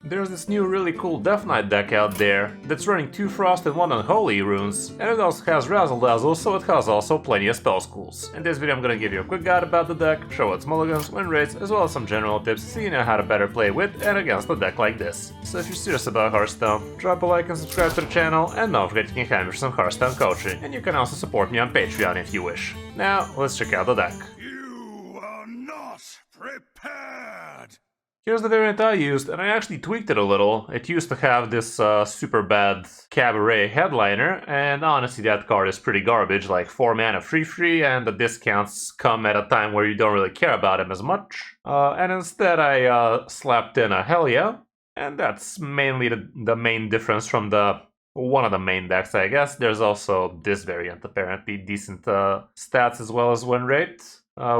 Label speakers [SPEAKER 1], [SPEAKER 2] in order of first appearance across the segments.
[SPEAKER 1] There's this new really cool Death Knight deck out there that's running 2 Frost and 1 Unholy runes, and it also has Razzle Dazzle, so it has also plenty of spell schools. In this video I'm gonna give you a quick guide about the deck, show its mulligans, win rates, as well as some general tips so you know how to better play with and against a deck like this. So if you're serious about Hearthstone, drop a like and subscribe to the channel, and don't forget you can have me for some Hearthstone coaching, and you can also support me on Patreon if you wish. Now, let's check out the deck.
[SPEAKER 2] You are not prepared!
[SPEAKER 1] Here's the variant I used, and I actually tweaked it a little. It used to have this super bad Cabaret headliner, and honestly that card is pretty garbage, like 4 mana free, and the discounts come at a time where you don't really care about him as much. And instead I slapped in a Helia, and that's mainly the main difference from one of the main decks, I guess. There's also this variant, apparently decent stats as well as win rate.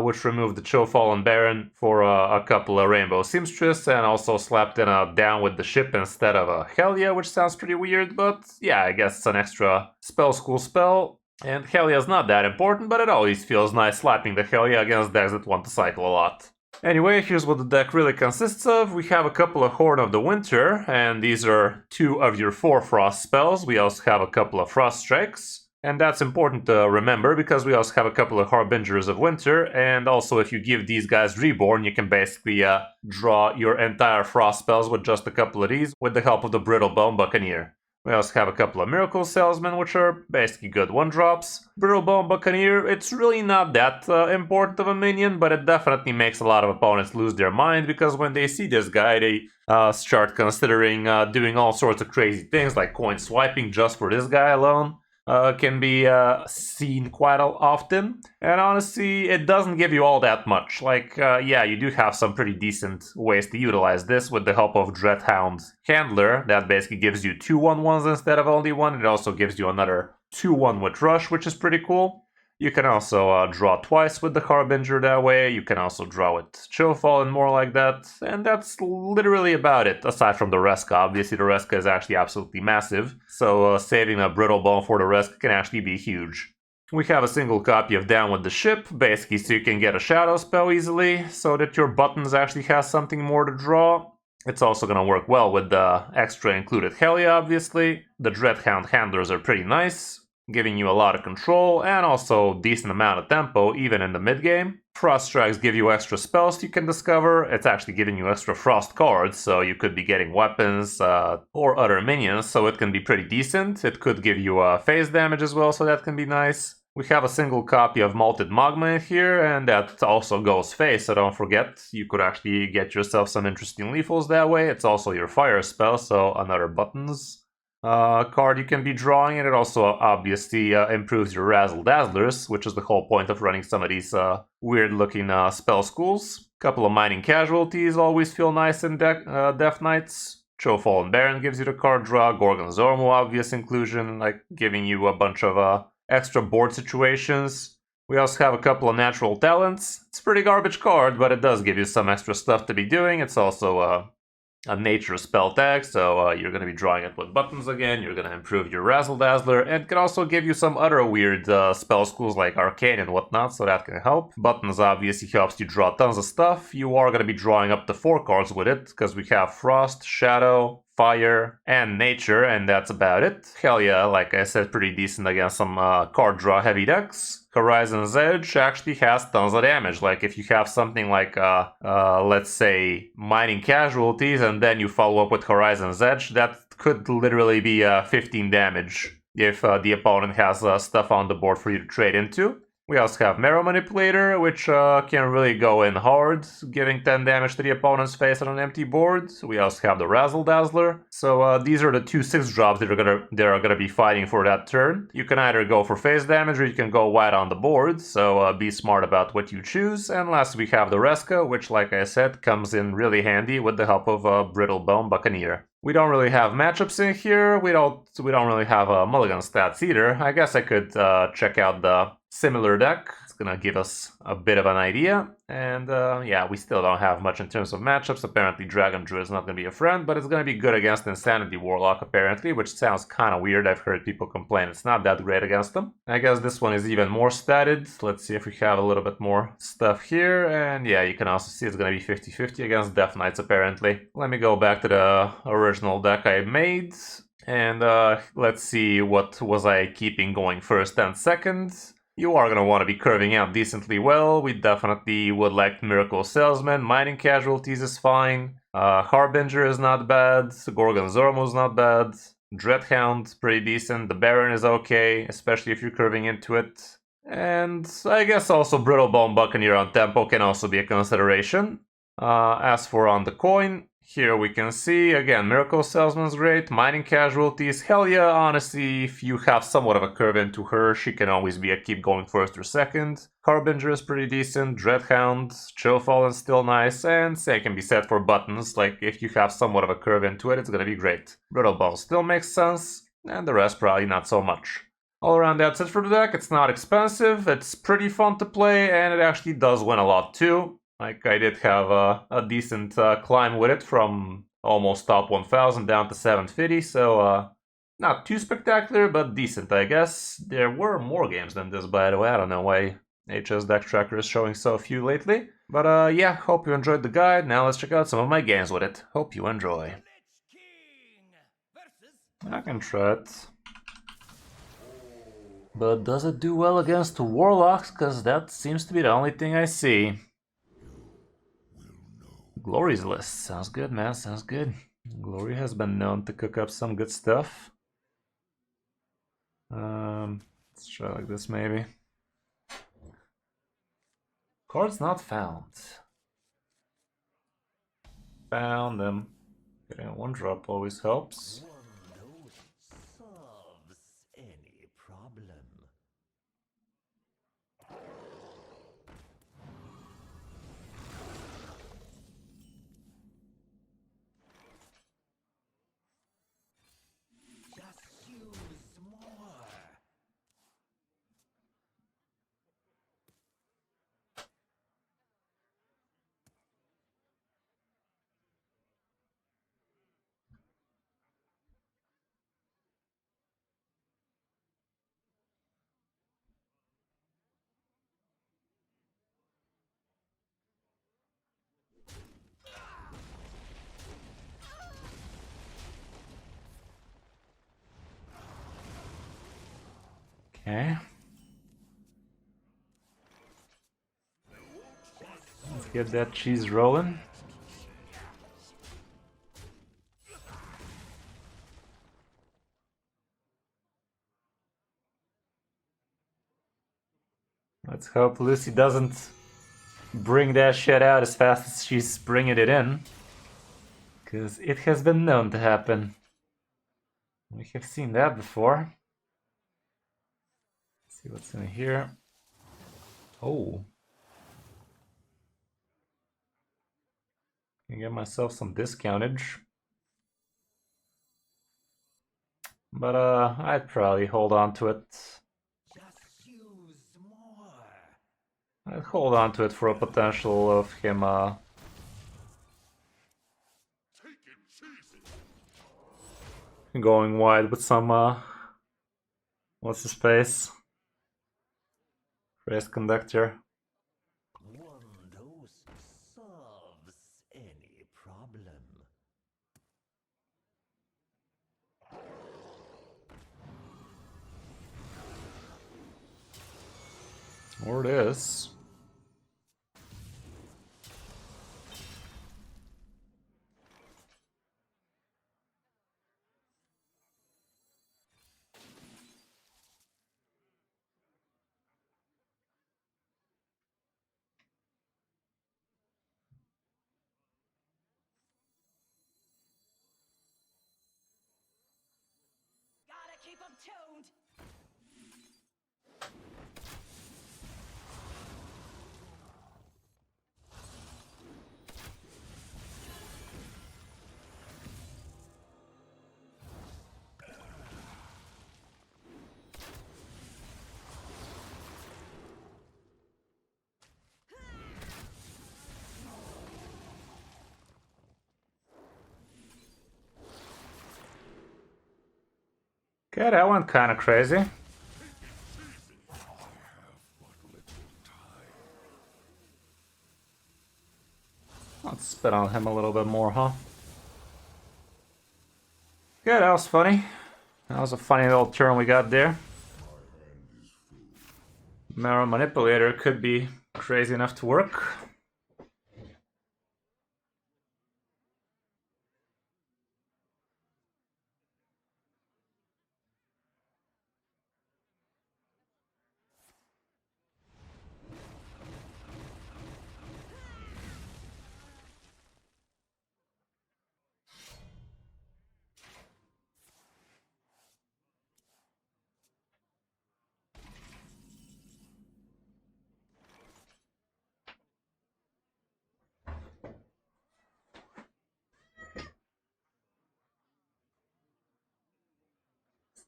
[SPEAKER 1] Which removed the Chill Fallen Baron for a couple of Rainbow Seamstress, and also slapped in a Down with the Ship instead of a Helia, which sounds pretty weird, but yeah, I guess it's an extra spell school spell. And Helia's not that important, but it always feels nice slapping the Helia against decks that want to cycle a lot. Anyway, here's what the deck really consists of. We have a couple of Horn of the Winter, and these are 2 of your 4 Frost spells. We also have a couple of Frost Strikes. And that's important to remember because we also have a couple of Harbingers of Winter, and also if you give these guys Reborn, you can basically draw your entire Frost spells with just a couple of these with the help of the Brittlebone Buccaneer. We also have a couple of Miracle Salesmen, which are basically good 1-drops. Brittlebone Buccaneer, it's really not that important of a minion, but it definitely makes a lot of opponents lose their mind, because when they see this guy, they start considering doing all sorts of crazy things, like coin swiping just for this guy alone. Can be seen quite often, and honestly it doesn't give you all that much. Like, yeah, you do have some pretty decent ways to utilize this with the help of Dreadhound Handler. That basically gives you 2 1/1s instead of only 1. It also gives you another 2/1 with Rush, which is pretty cool. You can also draw twice with the Harbinger that way. You can also draw with Chillfall and more like that. And that's literally about it, aside from the Reska. Obviously, the Reska is actually absolutely massive. So saving a Brittlebone for the Reska can actually be huge. We have a single copy of Down with the Ship, basically so you can get a Shadow spell easily, so that your buttons actually has something more to draw. It's also going to work well with the extra included Helia, obviously. The Dreadhound Handlers are pretty nice, giving you a lot of control and also decent amount of tempo even in the mid game. Frost Strikes give you extra spells you can discover. It's actually giving you extra Frost cards, so you could be getting weapons or other minions, so it can be pretty decent. It could give you phase damage as well, so that can be nice. We have a single copy of Malted Magma in here, and that also goes phase, so don't forget, you could actually get yourself some interesting lethals that way. It's also your fire spell, so another buttons card you can be drawing, and it also obviously improves your Razzle Dazzlers, which is the whole point of running some of these weird looking spell schools. Couple of Mining Casualties always feel nice in Death Knights. Chill Fallen Baron gives you the card draw. Gorgonzormo, obvious inclusion, like giving you a bunch of extra board situations. We also have a couple of Natural Talents. It's a pretty garbage card, but it does give you some extra stuff to be doing. It's also a nature spell tag, so you're going to be drawing it with buttons again. You're going to improve your Razzle Dazzler, and it can also give you some other weird spell schools like Arcane and whatnot, so that can help. Buttons obviously helps you draw tons of stuff. You are going to be drawing up to 4 cards with it, because we have Frost, Shadow, Fire, and Nature, and that's about it. Helia, like I said, pretty decent against some card draw heavy decks. Horizon's Edge actually has tons of damage. Like if you have something like, let's say, Mining Casualties, and then you follow up with Horizon's Edge, that could literally be 15 damage if the opponent has stuff on the board for you to trade into. We also have Marrow Manipulator, which can really go in hard, giving 10 damage to the opponent's face on an empty board. We also have the Razzle Dazzler. So these are the 2 6-drops that are gonna be fighting for that turn. You can either go for face damage or you can go wide on the board, so be smart about what you choose. And last we have the Reska, which, like I said, comes in really handy with the help of Brittlebone Buccaneer. We don't really have matchups in here. We don't really have mulligan stats either. I guess I could check out the similar deck. gonna give us a bit of an idea. And yeah, we still don't have much in terms of matchups. Apparently Dragon Druid is not gonna be a friend, but it's gonna be good against Insanity Warlock apparently, which sounds kind of weird. I've heard people complain it's not that great against them. I guess this one is even more statted. Let's see if we have a little bit more stuff here. And yeah, you can also see it's gonna be 50-50 against Death Knights apparently. Let me go back to the original deck I made. And let's see what was I keeping going first and second. You are gonna want to be curving out decently well. We definitely would like Miracle Salesman. Mining Casualties is fine. Harbinger is not bad. Gorgonzormo is not bad. Dreadhound, pretty decent. The Baron is okay, especially if you're curving into it. And I guess also Brittlebone Buccaneer on tempo can also be a consideration. As for on the coin, here we can see, again, Miracle Salesman's great, Mining Casualties, hell yeah, honestly, if you have somewhat of a curve into her, she can always be a keep going first or second. Harbinger is pretty decent, Dreadhound, Chillfallen's still nice, and same can be said for buttons, like if you have somewhat of a curve into it, it's gonna be great. Brittlebone still makes sense, and the rest probably not so much. All around that's it for the deck. It's not expensive, it's pretty fun to play, and it actually does win a lot too. Like, I did have a decent climb with it from almost top 1000 down to 750, so not too spectacular, but decent, I guess. There were more games than this, by the way. I don't know why HS Deck Tracker is showing so few lately. But yeah, hope you enjoyed the guide. Now let's check out some of my games with it. Hope you enjoy. I can try it. But does it do well against Warlocks? Because that seems to be the only thing I see. Glory's list. Sounds good, man. Sounds good. Glory has been known to cook up some good stuff. Let's try like this, maybe. Cards not found. Found them. Getting a 1-drop always helps. Okay. Let's get that cheese rolling. Let's hope Lucy doesn't bring that shit out as fast as she's bringing it in. Because it has been known to happen. We have seen that before. Let's see what's in here. Oh. Can get myself some discountage. But I'd probably hold on to it. I'd hold on to it for a potential of him going wide with some what's his face? Race Conductor. Or it is.
[SPEAKER 3] Gotta keep them tuned.
[SPEAKER 1] Okay, that went kind of crazy. Let's spit on him a little bit more, huh? Yeah, that was funny. That was a funny little turn we got there. Mirror Manipulator could be crazy enough to work.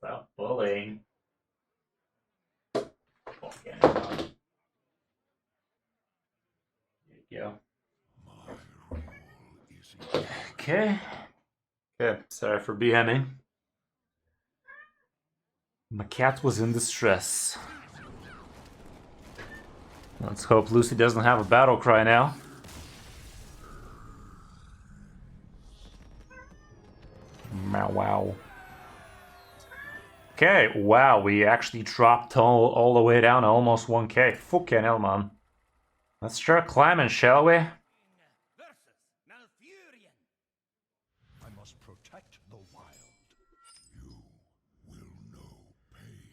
[SPEAKER 1] Stop bullying. Okay. There you go. Okay. Okay, sorry for BMing. My cat was in distress. Let's hope Lucy doesn't have a battle cry now. Meow wow. Okay, wow, we actually dropped all the way down to almost 1k. Fucking hell, man. Let's start climbing, shall we?
[SPEAKER 2] Versus Malfurion. I must protect the wild. You will know pain.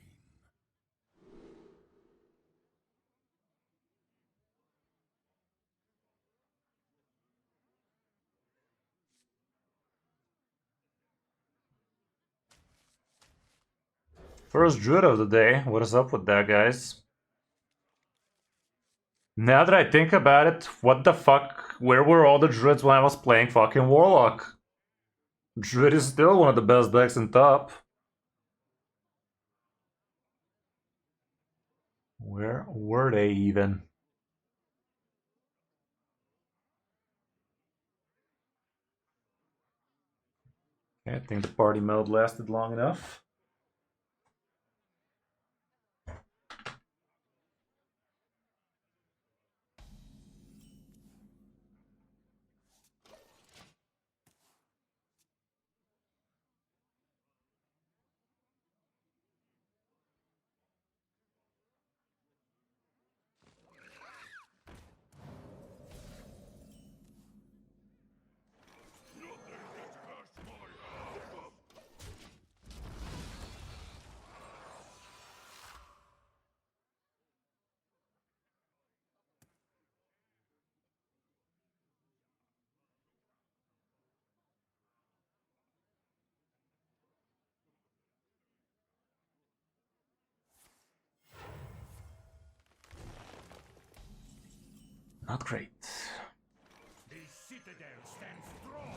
[SPEAKER 1] First druid of the day. What is up with that, guys? Now that I think about it, what the fuck? Where were all the druids when I was playing fucking Warlock? Druid is still one of the best decks in top. Where were they even? Okay, I think the party mode lasted long enough. Not great.
[SPEAKER 2] The citadel stands strong.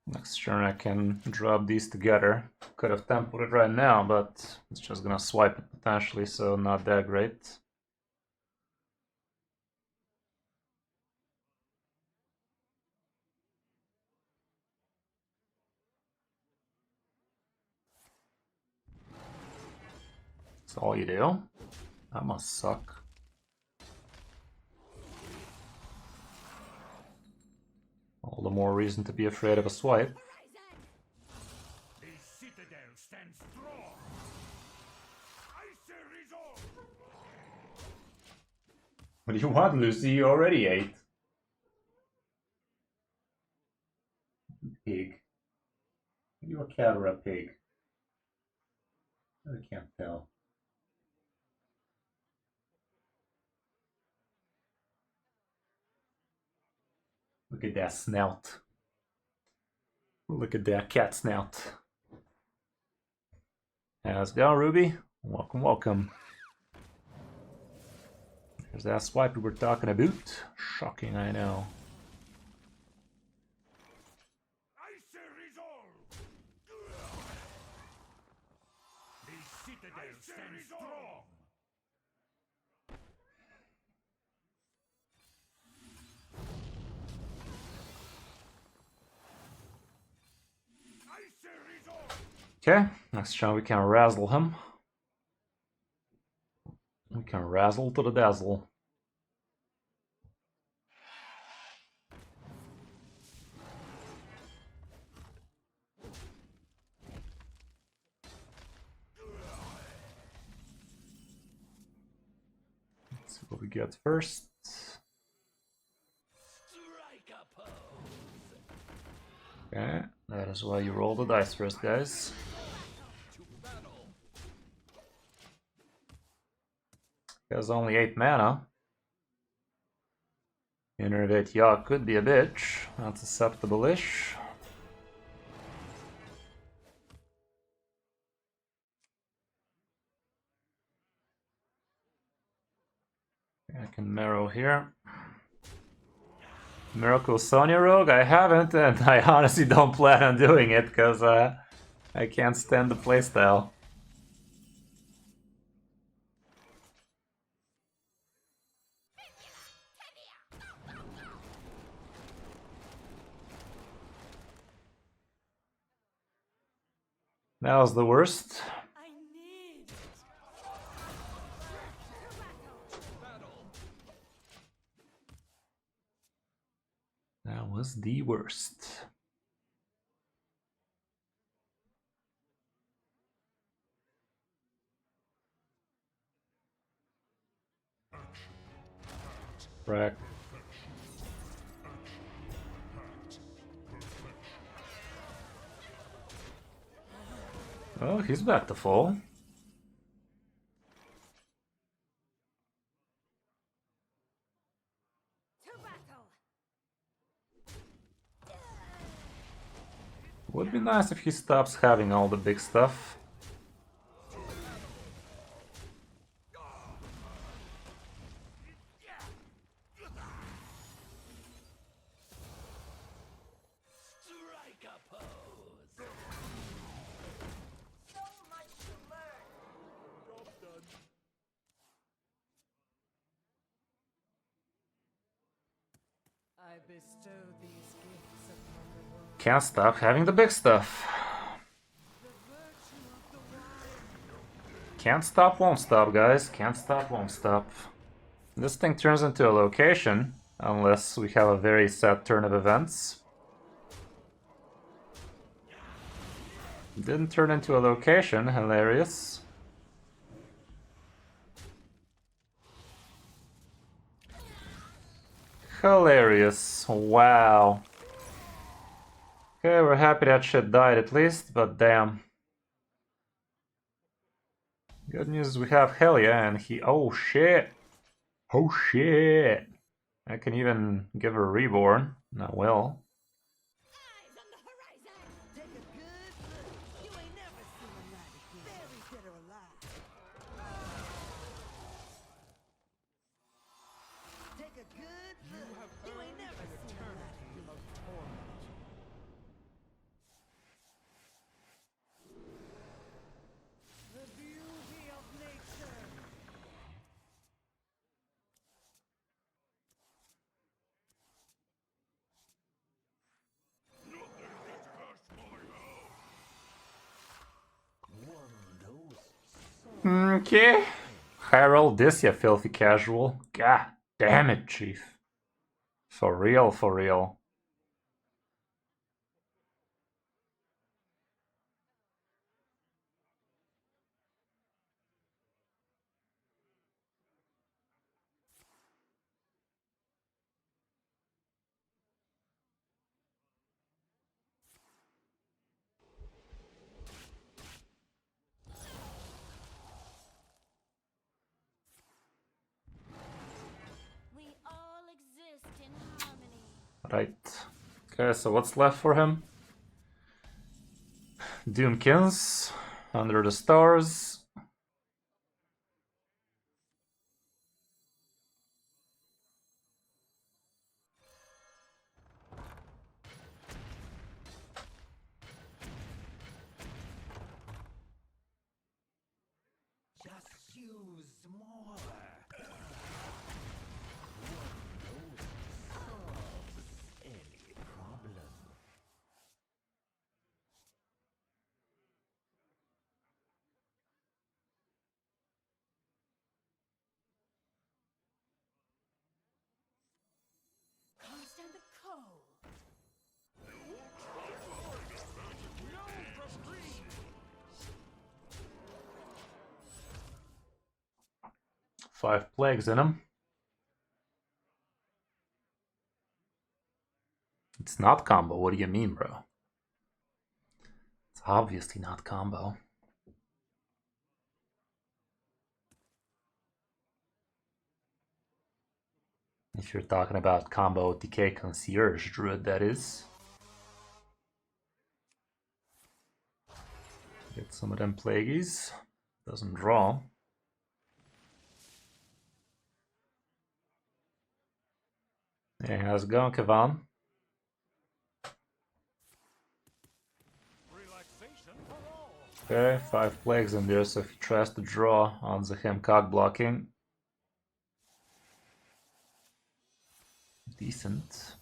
[SPEAKER 1] Next turn I can drop these together. Could have templed it right now, but it's just gonna swipe it potentially, so not that great. That's all you do? That must suck. All the more reason to be afraid of a swipe.
[SPEAKER 2] The citadel stands strong. Icy resolve.
[SPEAKER 1] What do you want, Lucy? You already ate. Pig. Are you a cat or a pig? I can't tell. Look at that snout. Look at that cat snout. How's it going, Ruby? Welcome, welcome. There's that swipe we were talking about. Shocking, I know.
[SPEAKER 2] Icy resolve. The citadel stands strong. Icy resolve.
[SPEAKER 1] Okay, next turn we can razzle him. We can razzle to the dazzle. Let's see what we get first. Okay, that is why you roll the dice first, guys. He has only 8 mana. Innervate Yaw could be a bitch. That's acceptable-ish. I can Marrow here. Miracle Sonya Rogue? I haven't, and I honestly don't plan on doing it because I can't stand the playstyle. That was the worst.
[SPEAKER 3] I need
[SPEAKER 1] That was the worst. Rack. Oh, he's back to full.
[SPEAKER 3] to battle.
[SPEAKER 1] Would be nice if he stops having all the big stuff.
[SPEAKER 3] So much to learn. I bestow these gifts upon the world.
[SPEAKER 1] Can't stop having the big stuff.
[SPEAKER 3] The virtue of the wild.
[SPEAKER 1] Can't stop, won't stop, guys. Can't stop, won't stop. This thing turns into a location, unless we have a very sad turn of events. Didn't turn into a location, hilarious. Hilarious, wow. Okay, we're happy that shit died at least, but damn. Good news, we have Helia and he... Oh shit! Oh shit! I can even give her Reborn. I will.
[SPEAKER 3] Eyes on the horizon. Take a good look. You ain't never seen a light again. Buried dead or alive. Take a good look. You ain't never seen a light again. The beauty of nature.
[SPEAKER 1] Okay. Harold this, you filthy casual. God damn it, Chief. For real, for real.
[SPEAKER 3] We all exist in harmony.
[SPEAKER 1] Right. Okay, so what's left for him? Doomkins, Under the Stars.
[SPEAKER 2] Just use more. Any problem.
[SPEAKER 1] 5 plagues in him. It's not combo. What do you mean, bro? It's obviously not combo. If you're talking about combo DK Concierge Druid, that is. Get some of them plagueies. Doesn't draw. Hey, how's it going, Kavan? Okay, 5 plagues in there, so if he tries to draw on the him cock blocking. Decent.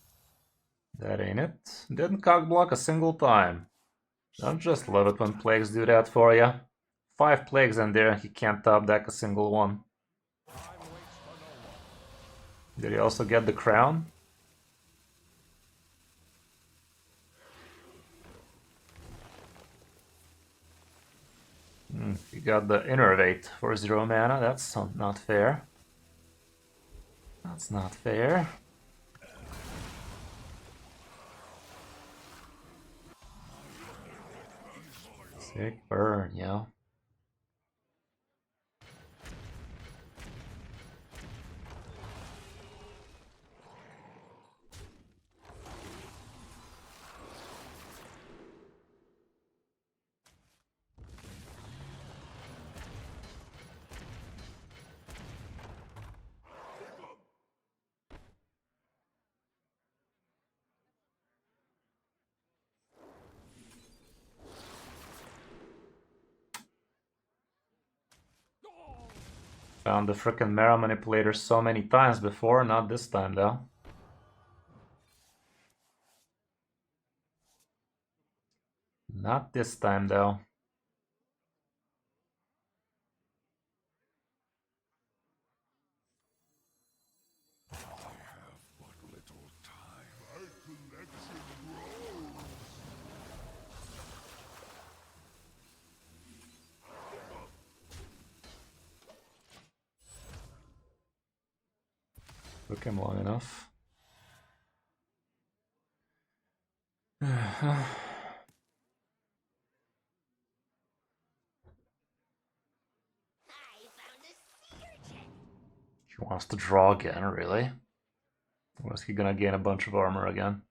[SPEAKER 1] That ain't it. Didn't cock block a single time. Don't just love it when plagues do that for you. 5 plagues in there, he can't top deck a single one. Did he also get the crown? He got the Innervate for 0 mana, that's not fair. That's not fair. Sick burn, yo. Found the frickin' Marrow Manipulator so many times before, not this time though. Not this time though. Took him long enough. He wants to draw again, really? Or is he gonna gain a bunch of armor again?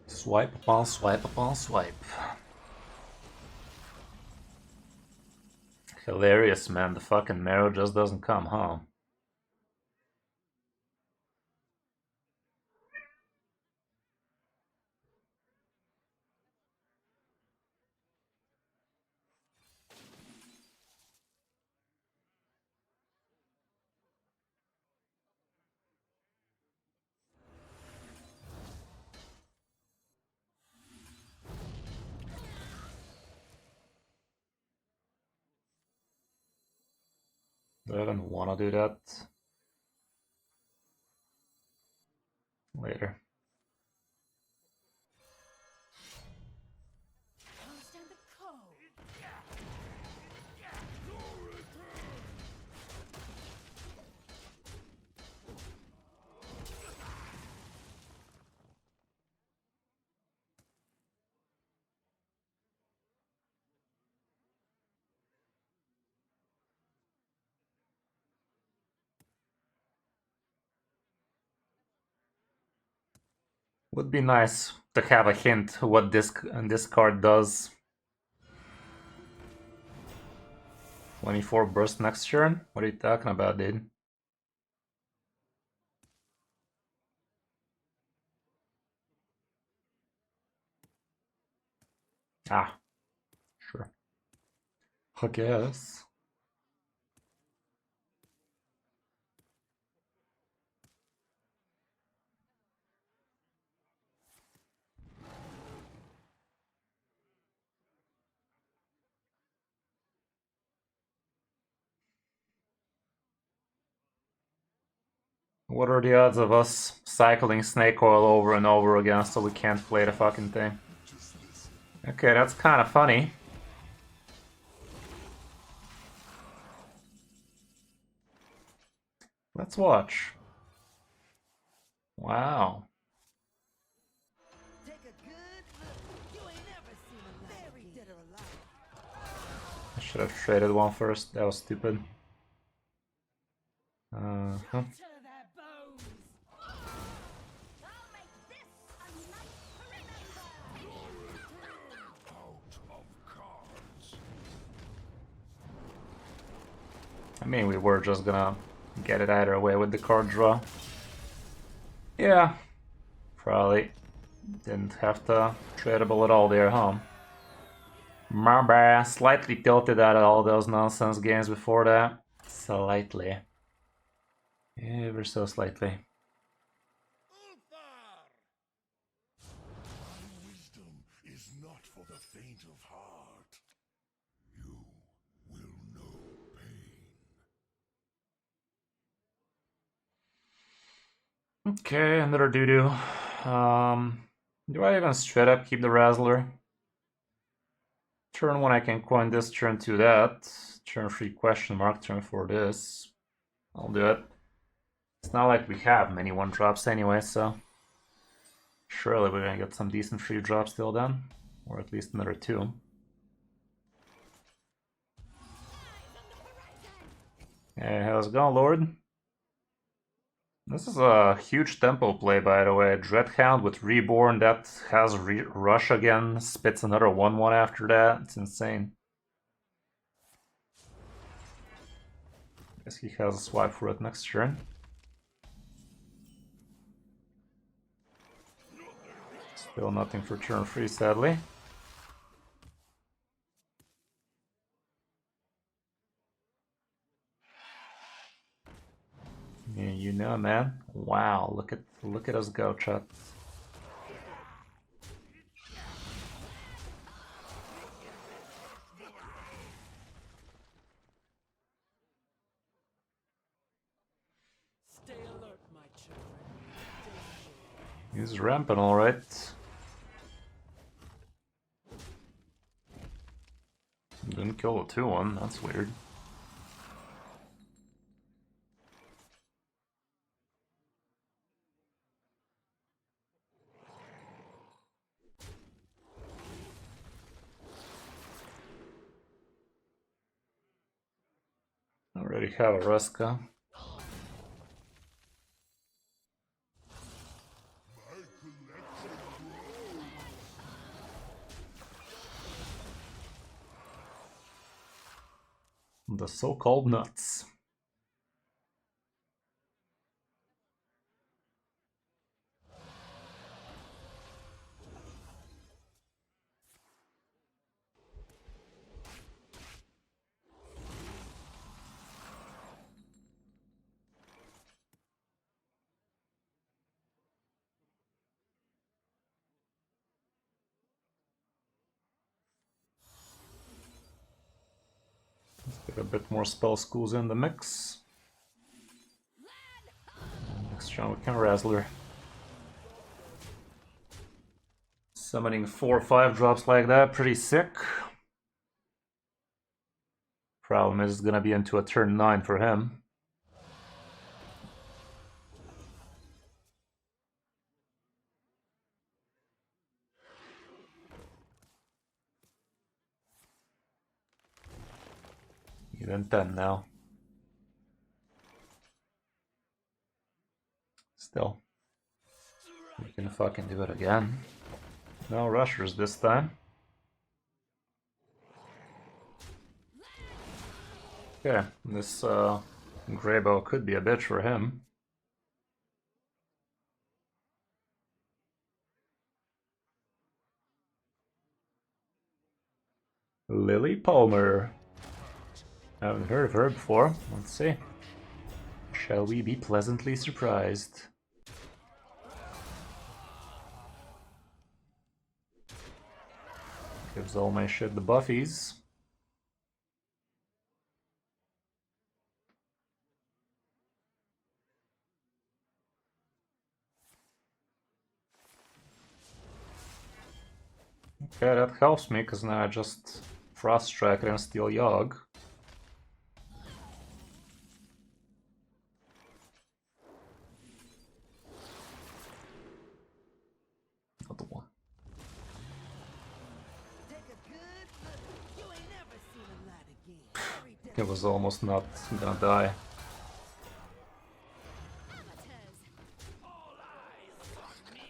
[SPEAKER 1] Swipe upon swipe upon swipe. Hilarious, man. The fucking marrow just doesn't come, huh? Do I even want to do that? Later.
[SPEAKER 3] Understand the code.
[SPEAKER 1] Would be nice to have a hint what this card does. 24 burst next turn? What are you talking about, dude? Ah, sure. I guess. What are the odds of us cycling Snake Oil over and over again so we can't play the fucking thing? Okay, that's kind of funny. Let's watch. Wow.
[SPEAKER 3] Take a good look. You ain't never seen a light buried dead or alive.
[SPEAKER 1] I should have traded one first. That was stupid. Huh.
[SPEAKER 3] To their bones. I'll make this a night to remember.
[SPEAKER 2] Out of cards.
[SPEAKER 1] I mean, we were just gonna get it either way with the card draw. Yeah. Probably didn't have to tradable at all there, huh? My bad. Slightly tilted out of all those nonsense games before that. Slightly. Ever so slightly.
[SPEAKER 2] Wisdom is not for the faint of heart. You will know pain.
[SPEAKER 1] Okay, another doo-doo. Do I even straight up keep the Razzler? Turn 1 I can coin this, turn 2 that. Turn 3 question mark, turn 4 this. I'll do it. It's not like we have many 1-drops anyway, so... surely we're gonna get some decent 3-drops till then. Or at least another 2. Hey, how's it going, Lord? This is a huge tempo play, by the way. Dreadhound with Reborn, that has Rush again, spits another 1-1 after that. It's insane. Guess he has a swipe for it next turn. Still nothing for turn 3, sadly. Yeah, you know, man. Wow, look at us go, chat.
[SPEAKER 4] Stay alert, my children.
[SPEAKER 1] He's ramping, all right. Didn't kill the 2-1. That's weird. Already have a Ruska. The so-called nuts. Let's get a bit more spell schools in the mix. Next turn we can Razzler. Summoning 4 or 5 drops like that, pretty sick. Problem is, it's gonna be into a turn 9 for him. Even 10 now. Still. We can fucking do it again. No rushers this time. Okay, this Greybow could be a bitch for him. Lily Palmer. I haven't heard of her before. Let's see. Shall we be pleasantly surprised? Gives all my shit the buffies. Okay, that helps me, because now I just Frost Tracker and steal Yogg. Another one.
[SPEAKER 3] Take a good look. You ain't never seen a light again. Very
[SPEAKER 1] It was almost not gonna die.
[SPEAKER 3] amateurs.
[SPEAKER 2] All eyes on me.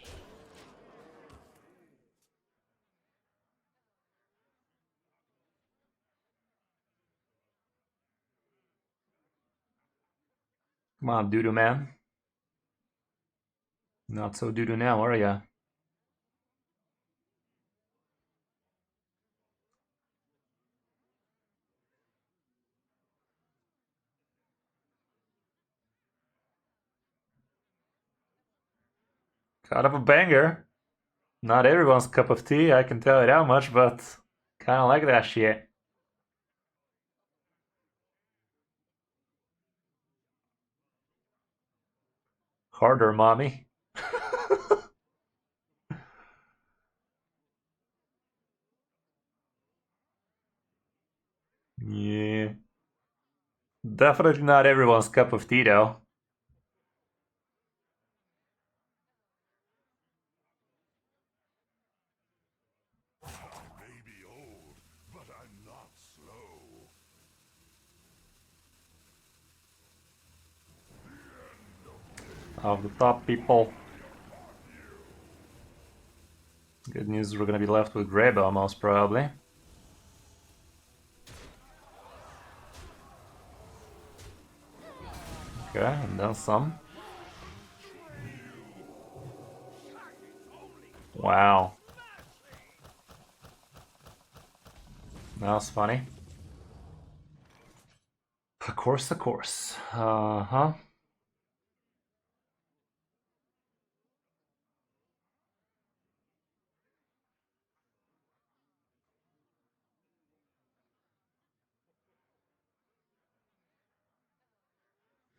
[SPEAKER 1] Come on, doo-doo man. Not so doo-doo now, are ya? Kind of a banger. Not everyone's cup of tea, I can tell you that much, but kinda like that shit. Harder, mommy. Yeah. Definitely not everyone's cup of tea, though.
[SPEAKER 2] I may be old, but I'm not slow.
[SPEAKER 1] Of the top people. Good news, we're gonna be left with Greybow most probably. Okay, and then some. Wow. That was funny. Of course, of course. Uh-huh.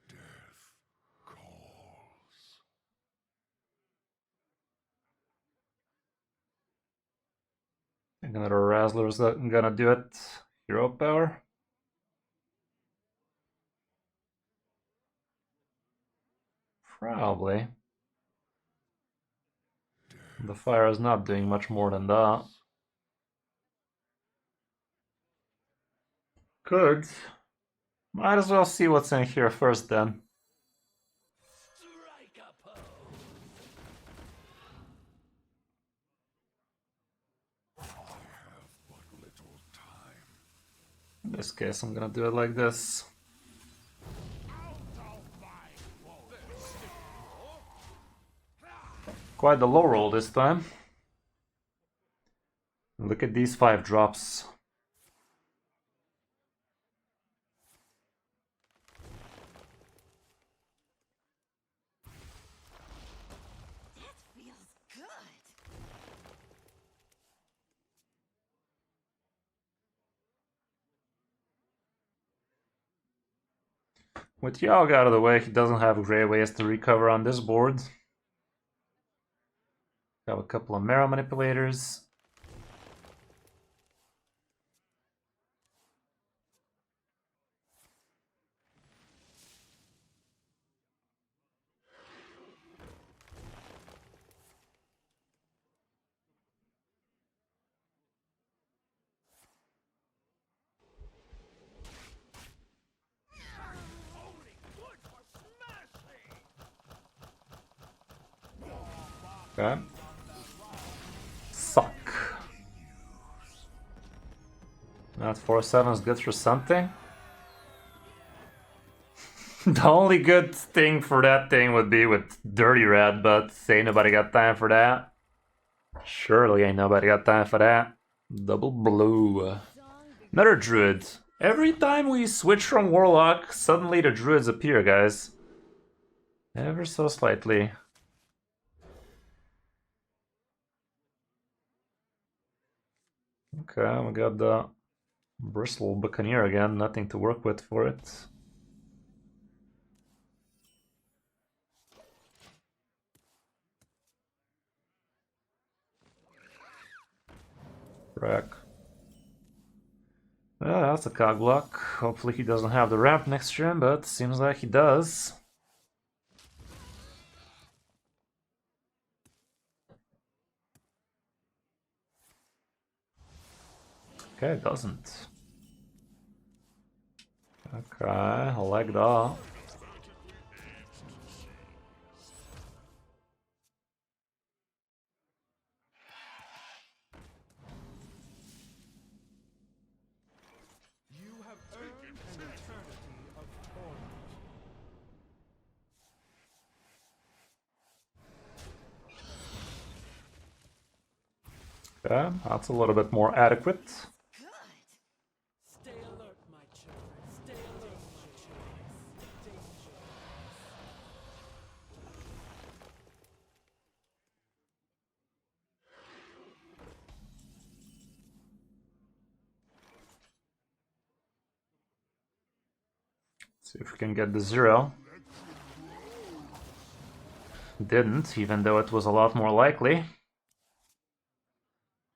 [SPEAKER 2] Death calls.
[SPEAKER 1] I think another Razzler's gonna do it. Hero power. Probably. The fire is not doing much more than that. Good. Might as well see what's in here first then.
[SPEAKER 2] Strike a pose. I have but little time.
[SPEAKER 1] In this case, I'm gonna do it like this. Quite the low roll this time. Look at these 5 drops.
[SPEAKER 3] That feels good.
[SPEAKER 1] With Yogg out of the way, he doesn't have great ways to recover on this board. Have a couple of Marrow Manipulators. Okay. Suck. That 4/7 is good for something. The only good thing for that thing would be with Dirty Rat, but ain't nobody got time for that. Surely ain't nobody got time for that. Double blue. Another Druid. Every time we switch from Warlock, suddenly the druids appear, guys. Ever so slightly. Okay, we got the Bristle Buccaneer again, nothing to work with for it. Rack. Well, that's a cog block. Hopefully he doesn't have the ramp next turn, but seems like he does. Okay, it doesn't. Okay, I like that.
[SPEAKER 4] You have earned an eternity of torment.
[SPEAKER 1] Okay, that's a little bit more adequate.
[SPEAKER 3] Good.
[SPEAKER 4] Stay alert, my children. Stay alert, my children. Danger.
[SPEAKER 1] See if we can get the 0. Didn't, even though it was a lot more likely.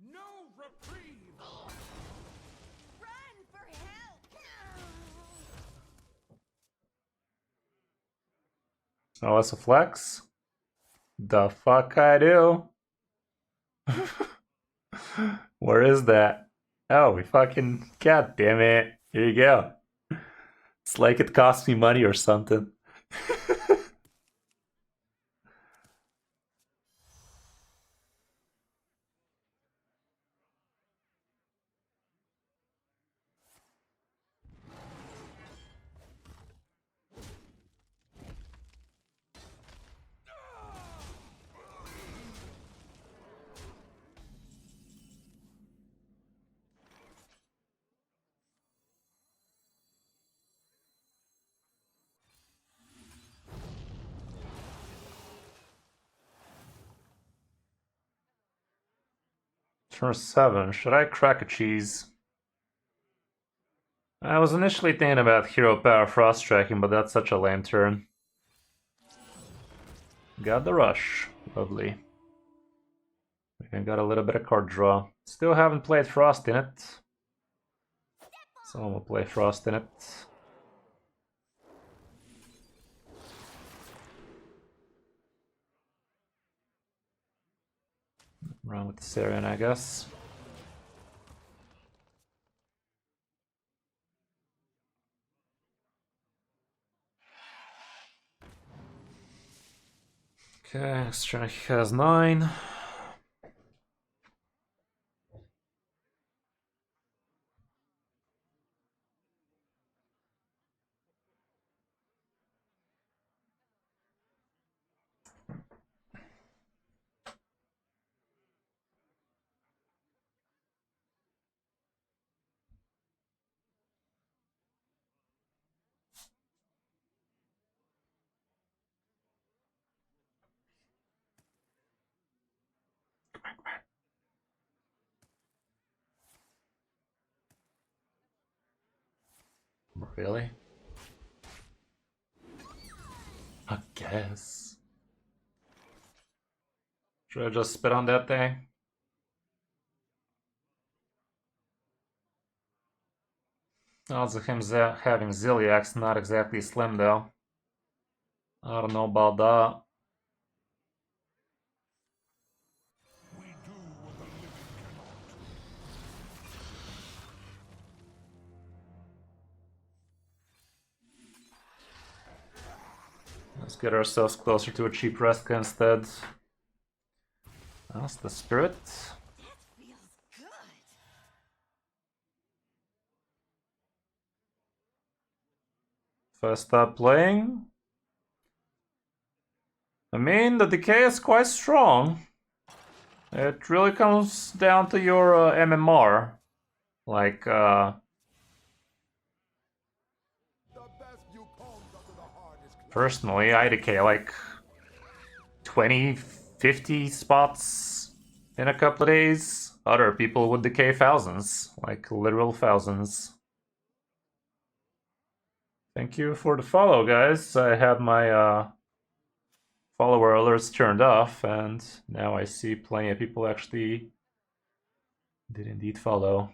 [SPEAKER 4] No reprieve.
[SPEAKER 3] Run for help.
[SPEAKER 1] Oh, that's a flex? The fuck I do? Where is that? Oh, we fucking... God damn it. Here you go. It's like it cost me money or something. Turn 7. Should I crack a cheese? I was initially thinking about Hero Power Frost Tracking, but that's such a lame turn. Got the rush. Lovely. We can got a little bit of card draw. Still haven't played Frost in it. Someone will play Frost in it. Run with the Syrian, I guess. Okay, Strength has 9. Really? I guess. Should I just spit on that thing? Also, him having Ziliax, not exactly slim though. I don't know about that.
[SPEAKER 2] We do what the living cannot.
[SPEAKER 1] Let's get ourselves closer to a cheap Reska instead. That's the spirit.
[SPEAKER 3] That feels good.
[SPEAKER 1] If I stop playing... I mean, the decay is quite strong. It really comes down to your MMR. Like, Personally, I decay like 20, 50 spots in a couple of days. Other people would decay thousands, like literal thousands. Thank you for the follow, guys. I had my follower alerts turned off, and now I see plenty of people actually did indeed follow.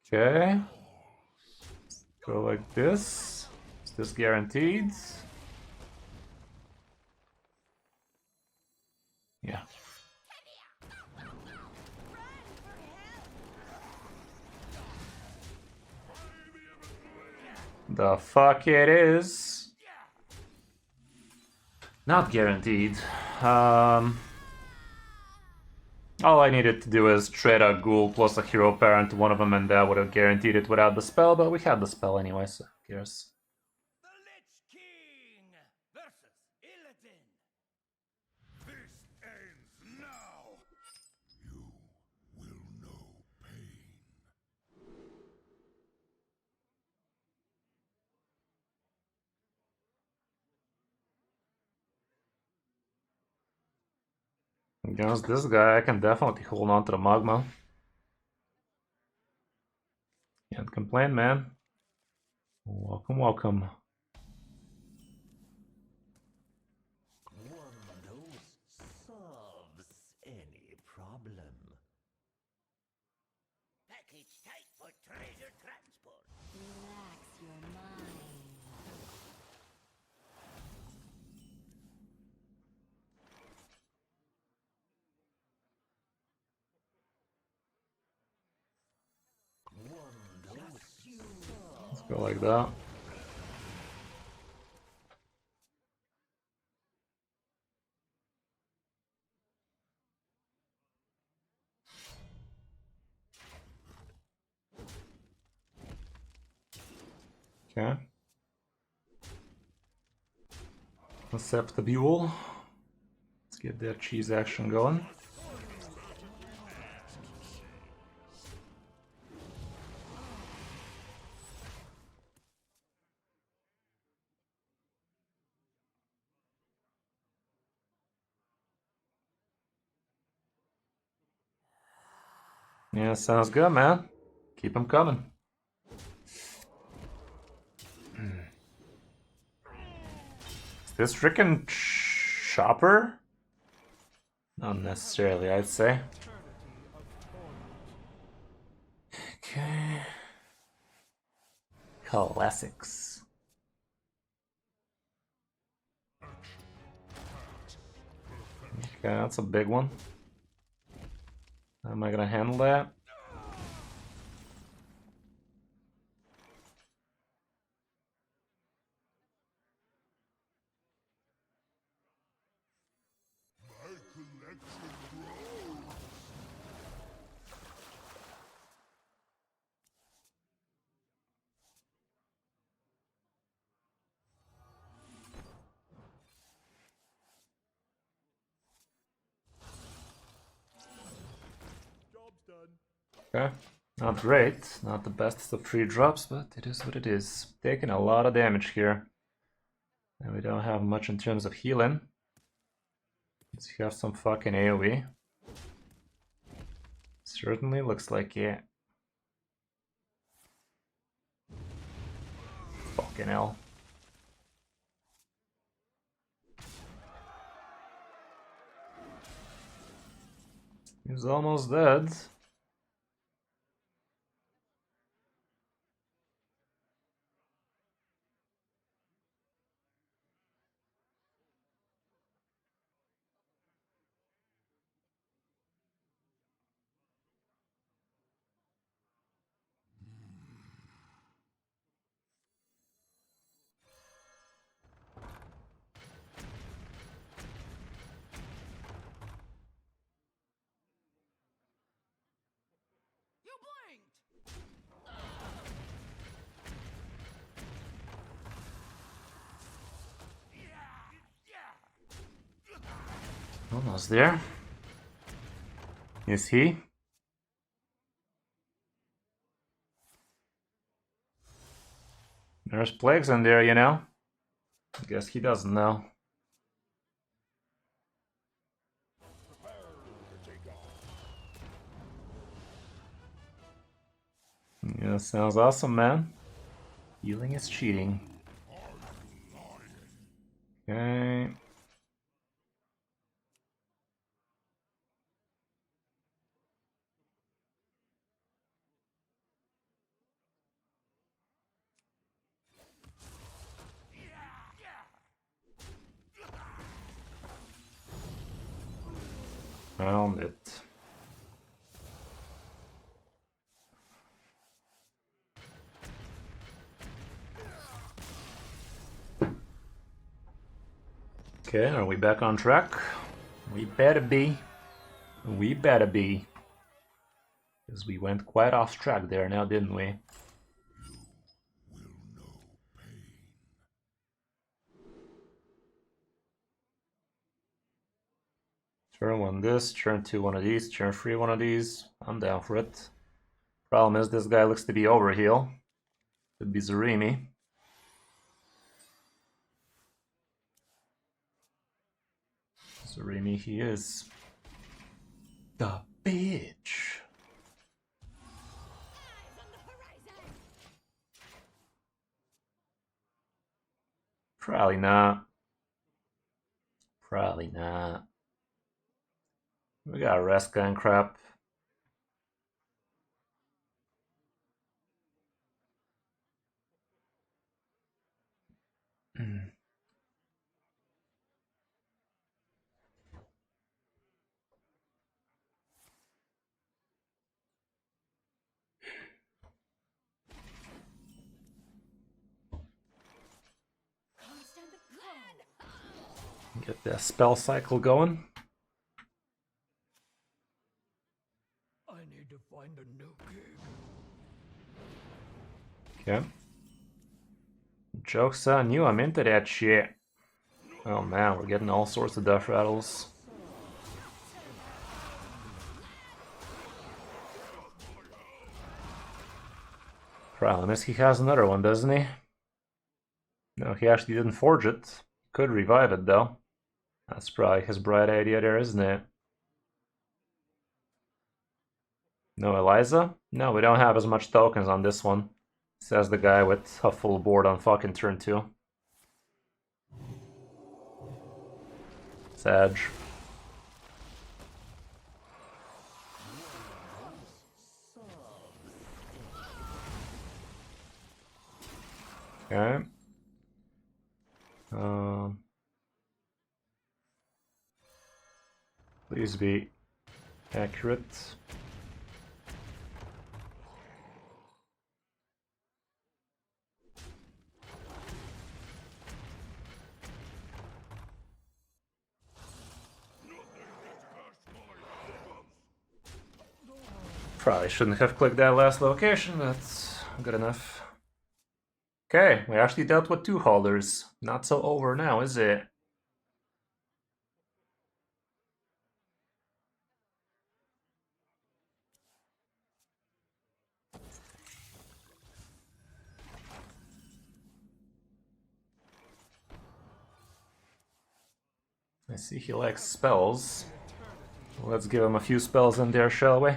[SPEAKER 1] Okay. Go like this. Is this guaranteed? Yeah. The fuck it is. Not guaranteed. All I needed to do is trade a ghoul plus a hero parent to one of them, and that would have guaranteed it without the spell, but we had the spell anyway, so who cares?
[SPEAKER 3] The Lich King versus Illidan.
[SPEAKER 2] This ends now. You will know pain.
[SPEAKER 1] Against this guy, I can definitely hold on to the magma. Can't complain, man. Welcome, welcome.
[SPEAKER 5] One dose solves any problem.
[SPEAKER 3] Package tight for treasure transport.
[SPEAKER 6] Relax your mind.
[SPEAKER 5] One dose
[SPEAKER 1] Let's go like that. Okay. Acceptable. Let's get that cheese action going. Yeah, sounds good, man. Keep them coming. Is this frickin' Chopper? Not necessarily, I'd say. Okay. Classics. Okay, that's a big one. How am I gonna handle that?
[SPEAKER 2] My collection grows.
[SPEAKER 4] Job's done.
[SPEAKER 1] Okay. Not great. Not the best of 3 drops, but it is what it is. Taking a lot of damage here. And we don't have much in terms of healing. Let's have some fucking AoE. Certainly looks like it. Fucking hell. He's almost dead.
[SPEAKER 3] You blinked.
[SPEAKER 1] Almost there. Is he? There's plagues in there, you know? I guess he doesn't know. Yeah, sounds awesome, man. Healing is cheating. Okay. Found it. Okay, are we back on track? We better be. We better be. Because we went quite off track there now, didn't we? Turn 1 this, turn 2 one of these, turn 3 one of these. I'm down for it. Problem is, this guy looks to be overheal. Could be Zarimi. Zarimi he is. The bitch. Probably not. Probably not. We got a rest gun crap. Get that spell cycle going.
[SPEAKER 4] I need to find a new gig.
[SPEAKER 1] Okay. Joke's on you, I'm into that shit. Oh man, we're getting all sorts of death rattles. Problem is, he has another one, doesn't he? No, he actually didn't forge it. Could revive it though. That's probably his bright idea there, isn't it? No Eliza? No, we don't have as much tokens on this one. Says the guy with a full board on fucking turn 2. Sag. Okay. Please be accurate. Probably shouldn't have clicked that last location, that's good enough. Okay, we actually dealt with 2 holders. Not so over now, is it? I see he likes spells. Let's give him a few spells in there, shall we?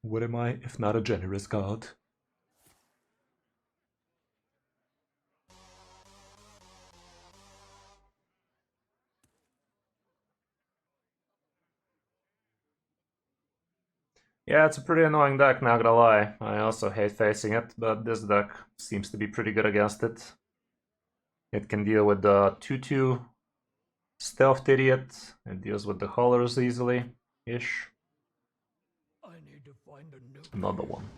[SPEAKER 1] What am I, if not a generous god? Yeah, it's a pretty annoying deck, not gonna lie. I also hate facing it, but this deck seems to be pretty good against it. It can deal with the 2-2 Stealth Idiot, it deals with the Haulers easily-ish.
[SPEAKER 4] I need to find a new
[SPEAKER 1] Another one.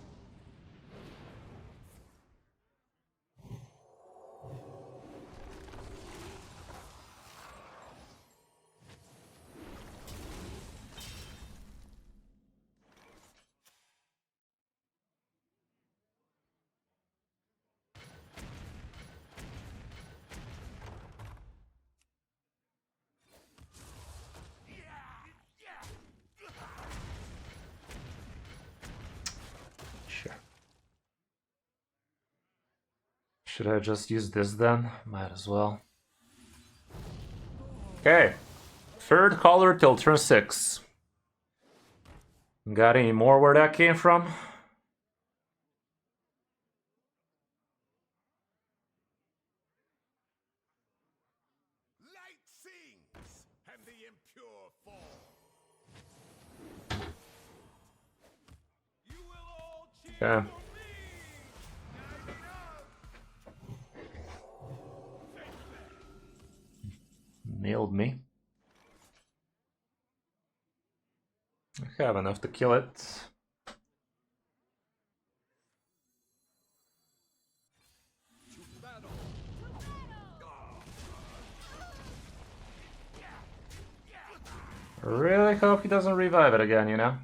[SPEAKER 1] Should I just use this then? Might as well. Okay. Third color till turn 6. Got any more where that came from?
[SPEAKER 2] Light sings, and the impure fall. You will all cheer
[SPEAKER 1] Okay.
[SPEAKER 2] for me.
[SPEAKER 1] Nailed me. I have enough to kill it. I really hope he doesn't revive it again, you know?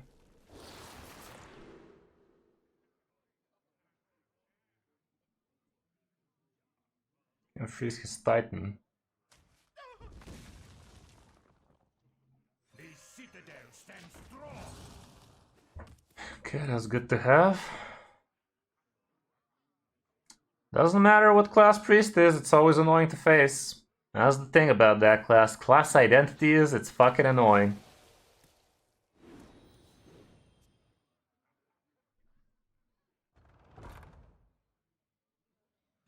[SPEAKER 1] And freeze his Titan.
[SPEAKER 2] The citadel stands strong.
[SPEAKER 1] Okay, that's good to have. Doesn't matter what class priest is, it's always annoying to face. That's the thing about that class. Class identity is, it's fucking annoying.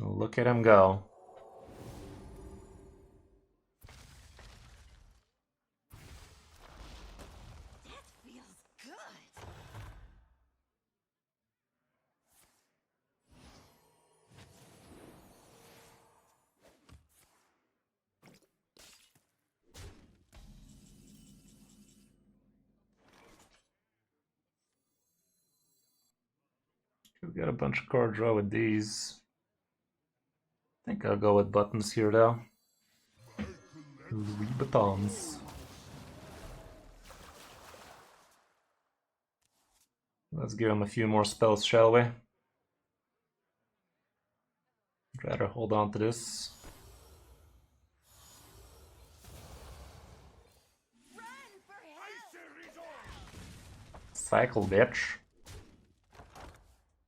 [SPEAKER 1] Look at him go.
[SPEAKER 3] That feels good.
[SPEAKER 1] We've got a bunch of card draw with these. I think I'll go with buttons here though. Louis buttons. Let's give him a few more spells, shall we? I'd rather hold on to this.
[SPEAKER 3] Run for help!
[SPEAKER 1] Cycle, bitch.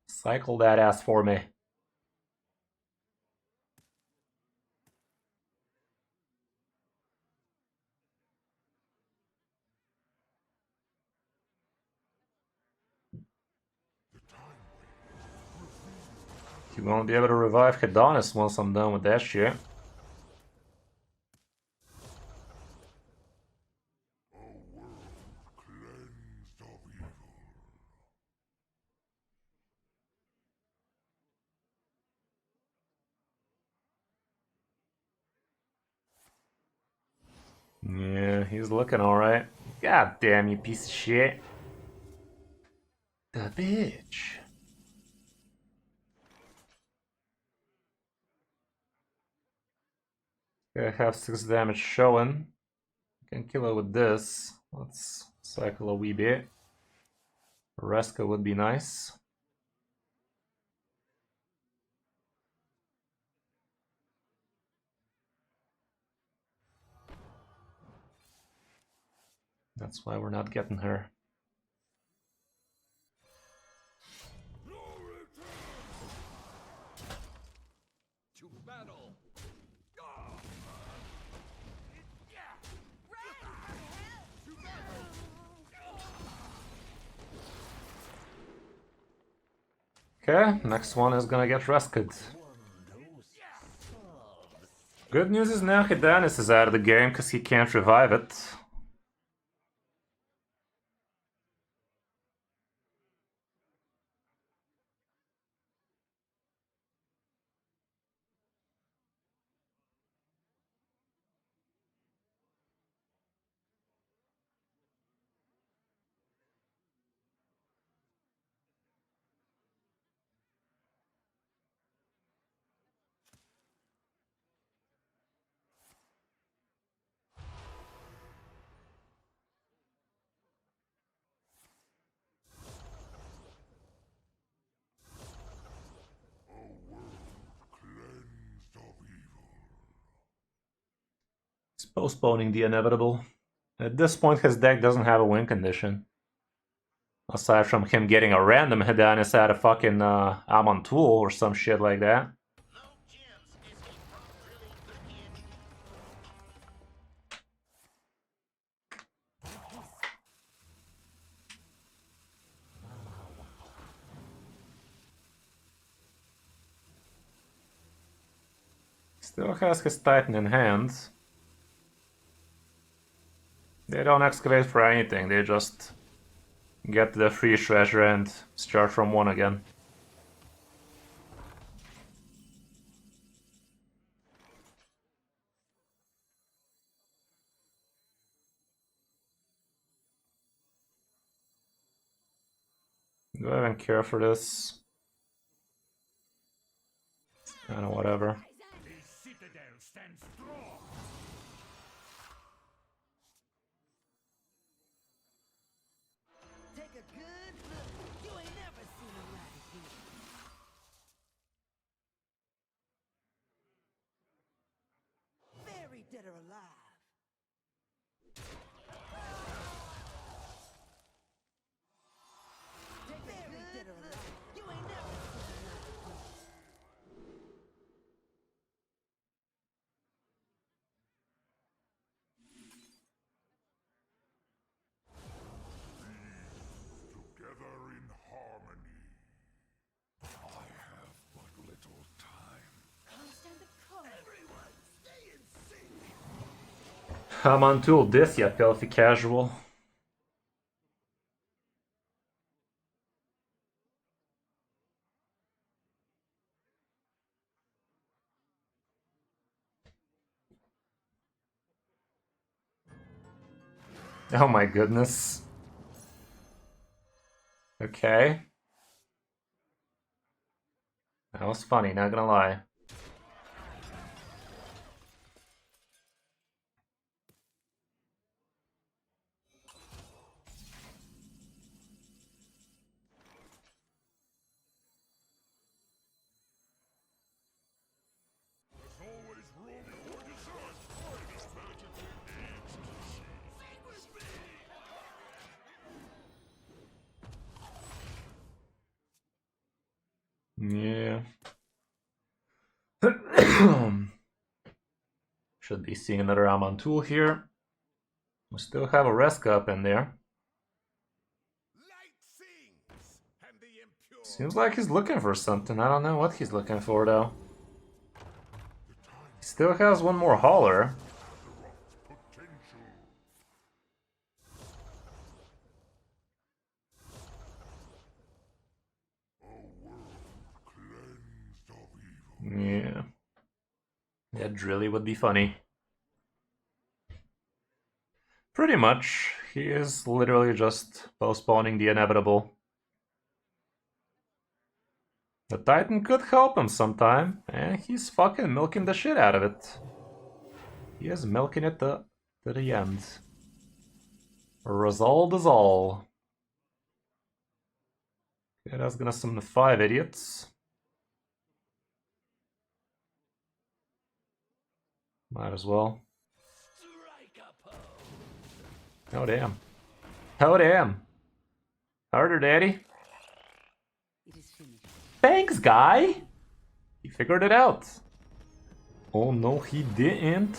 [SPEAKER 1] Cycle that ass for me. You won't be able to revive Hedonis once I'm done with that shit.
[SPEAKER 2] Cleansed of evil.
[SPEAKER 1] Yeah, he's looking alright. God damn you piece of shit. The bitch. I have 6 damage showing. Can kill it with this. Let's cycle a wee bit. Reska would be nice. That's why we're not getting her.
[SPEAKER 2] To battle.
[SPEAKER 1] Okay, next one is gonna get rescued. Good news is now Hedonis is out of the game because he can't revive it.
[SPEAKER 2] Cleansed of evil.
[SPEAKER 1] He's postponing the inevitable. At this point, his deck doesn't have a win condition. Aside from him getting a random Hedonis out of fucking Amon Tool or some shit like that. Still has his Titan in hand. They don't excavate for anything, they just get the free treasure and start from 1 again. Do I even care for this? Kinda whatever.
[SPEAKER 2] The citadel stands strong.
[SPEAKER 3] Take a good look. You ain't never seen a light again. Buried dead or alive. Take buried dead or alive. You ain't never seen a light again.
[SPEAKER 2] Together in harmony. I have but little time.
[SPEAKER 6] Can't stand the cold.
[SPEAKER 2] Everyone, stay in sync.
[SPEAKER 1] I'm on tool this, ya filthy casual. Oh my goodness. Okay. That was funny, not gonna lie.
[SPEAKER 2] There's always room for dessert. This magical ecstasy. Sing with me.
[SPEAKER 1] Yeah. Should be seeing another Amon tool here. We still have a Reska up in there.
[SPEAKER 2] Light sings, and the impure.
[SPEAKER 1] Seems like he's looking for something. I don't know what he's looking for though. He still has one more hauler.
[SPEAKER 2] Potential. A world cleansed of evil.
[SPEAKER 1] Yeah. That really would be funny. Pretty much. He is literally just postponing the inevitable. The Titan could help him sometime, and he's fucking milking the shit out of it. He is milking it to the end. Result is all. Okay, that's gonna summon 5 idiots. Might as well. Oh damn. Oh damn. Harder, daddy.
[SPEAKER 6] It is finished.
[SPEAKER 1] Thanks, guy! He figured it out. Oh no, he didn't.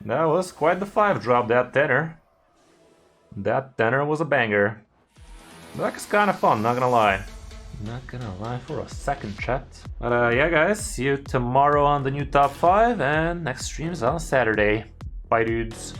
[SPEAKER 1] That was quite the 5-drop, that tenor. That tenor was a banger. That was kind of fun, not gonna lie. Not gonna lie for a second, chat. But yeah, guys, see you tomorrow on the new top 5, and next stream's on Saturday. Bye, dudes.